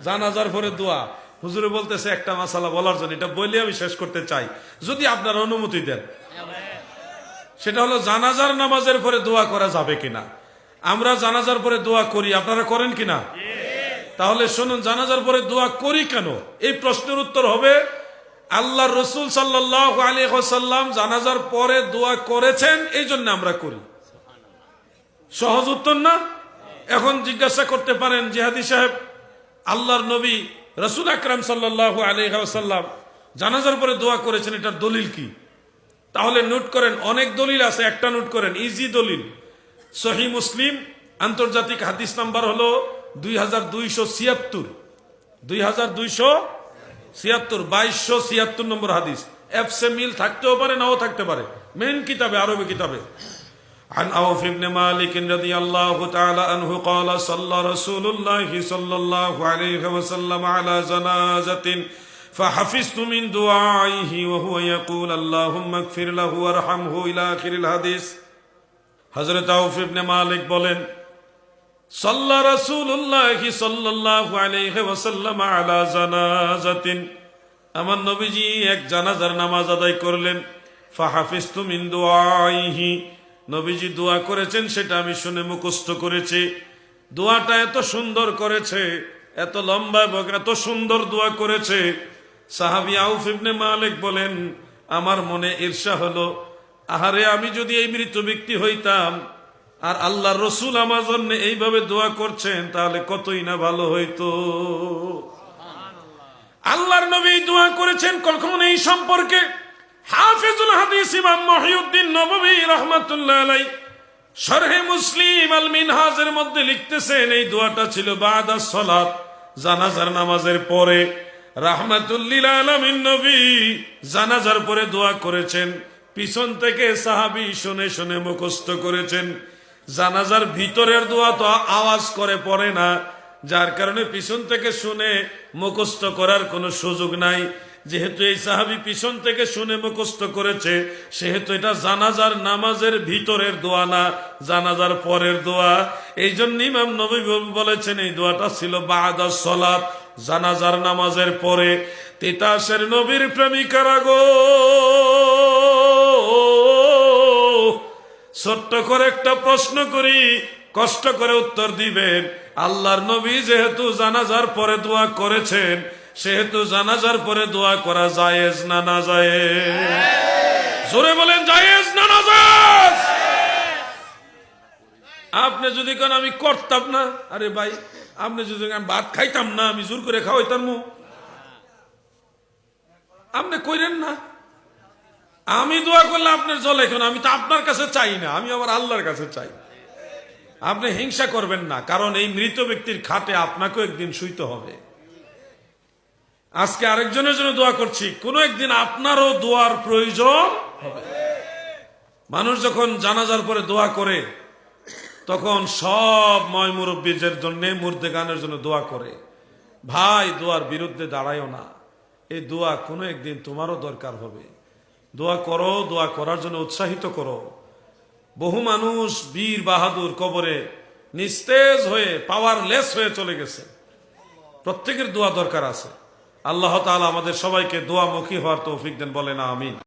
জানাজার পরে দোয়া। হুজুরে বলতেছে একটা মাসালা বলার জন্য, এটা বলে আমি শেষ করতে চাই যদি আপনারা অনুমতি দেন। সেটা হলো জানাজার নামাজের পরে দোয়া করা যাবে কিনা। আমরা জানাজার পরে দোয়া করি, আপনারা করেন কিনা? তাহলে শুনুন, জানাজার পরে দোয়া করি কেন, এই প্রশ্নের উত্তর হবে আল্লাহর রাসূল সাল্লাল্লাহু আলাইহি ওয়াসাল্লাম জানাজার পরে দোয়া করেছেন, এই জন্য আমরা করি। সহজ উত্তর না? এখন জিজ্ঞাসা করতে পারেন জিহাদি সাহেব, আল্লাহর নবী রাসূল আকরাম সাল্লাল্লাহু আলাইহি ওয়াসাল্লাম জানাজার পরে দোয়া করেছেন, এটার দলিল কি? তাহলে নোট করেন, অনেক দলিল আছে, একটা নোট করেন, ইজি দলিল। সহিহ মুসলিম আন্তর্জাতিক হাদিস নাম্বার হলো 2276, 2276 নম্বর হাদিস। এফসে মিল থাকতেও পারে, নাও থাকতে পারে, মেন কিতাবে, আরবি কিতাবে। عن عوف بن مالك رضي الله تعالى عنه قال صلى رسول الله صلى الله عليه وسلم على جنازة فحفظت من دعائه وهو يقول اللهم اغفر له وارحمه إلى آخر الحديث। হযরত আউফ ইবনে মালিক বলেন, সাল্লা রাসূলুল্লাহ সাল্লাল্লাহু আলাইহি ওয়াসাল্লাম আলা জানাজাতিন, আমার নবীজি এক জানাজার নামাজ আদায় করলেন। ফাহাফিজতু মিন দুআইহি, নবীজি দোয়া করেছেন সেটা আমি শুনে মুখস্থ করেছি। দোয়াটা এত সুন্দর করেছে, এত লম্বা এবং এত সুন্দর দোয়া করেছে। সাহাবী আউফ ইবনে মালিক বলেন, আমার মনে ঈর্ষা হলো, আহারে আমি যদি এই মৃত ব্যক্তি হইতাম আর আল্লাহর রাসূল আমার জন্য এইভাবে দোয়া করছেন, তাহলে কতই না ভালো হইতো। আল্লাহর নবী দোয়া করেছেন কখন এই সম্পর্কে হাফিজুল হাদিস ইমাম মুহিউদ্দিন নববী রাহমাতুল্লাহ আলাইহি শরহে মুসলিম আল মিনহাজের মধ্যে লিখতেছেন, এই দোয়াটা ছিল বাদা সালাত, জানাজার নামাজের পরে। রাহমাতুল লিল আলামিন নবী জানাজার পরে দোয়া করেছেন, পিছন থেকে সাহাবী শুনে শুনে মুখস্থ করেছেন। জানাজার ভিতরের দোয়া তো আওয়াজ করে পড়ে না, যার কারণে পিছন থেকে শুনে মুখস্থ করার কোনো সুযোগ নাই। যেহেতু এই সাহাবী পিছন থেকে শুনে মুখস্থ করেছে, সেহেতু এটা জানাজার নামাজের ভিতরের দোয়া না, জানাজার পরের দোয়া। এই জন্য ইমাম নবী বলেছেন এই দোয়াটা ছিল বাদা সালাত, জানাজার নামাজের পরে। তিতাসের নবীর প্রেমিকারা গো, ছোট্ট করে একটা প্রশ্ন করি, কষ্ট করে উত্তর দিবেন। আল্লাহর নবী যেহেতু জানাজার পরে দোয়া করেছেন, সেহেতু জানাজার পরে দোয়া করা জায়েজ না না জায়েজ? জোরে বলেন, জায়েজ না না জায়েজ? আপনি যদি কেন আমি করতাম না, আরে ভাই আপনি যদি আমি ভাত খাইতাম না, আমি জোর করে খাওয়াইতাম, আপনি কইরেন না। আমি দোয়া করলে আপনার জলে কেন? আমি তো আপনার কাছে চাই না, আমি আমার আল্লাহর কাছে চাই। আপনি হিংসা করবেন না, কারণ এই মৃত ব্যক্তির খাটে আপনাকেও একদিন শুইতে হবে। আজকে আরেকজনের জন্য দোয়া করছি, কোনো একদিন আপনারও দোয়ার প্রয়োজন হবে। মানুষ যখন জানাজার পরে দোয়া করে, তখন সব ময় মুরব্বীদের জন্য, মুর্দেগানের জন্য দোয়া করে। ভাই, দোয়ার বিরুদ্ধে দাঁড়ায়ও না, এই দোয়া কোনো একদিন তোমারও দরকার হবে। দোয়া করো, দোয়া করার জন্য উৎসাহিত করো। বহু মানুষ বীর বাহাদুর কবরে নিস্তেজ হয়ে, পাওয়ারলেস হয়ে চলে গেছে। প্রত্যেকের দোয়া দরকার আছে। আল্লাহ তাআলা আমাদের সবাইকে দোয়ামুখী হওয়ার তৌফিক দেন, বলেন আমিন।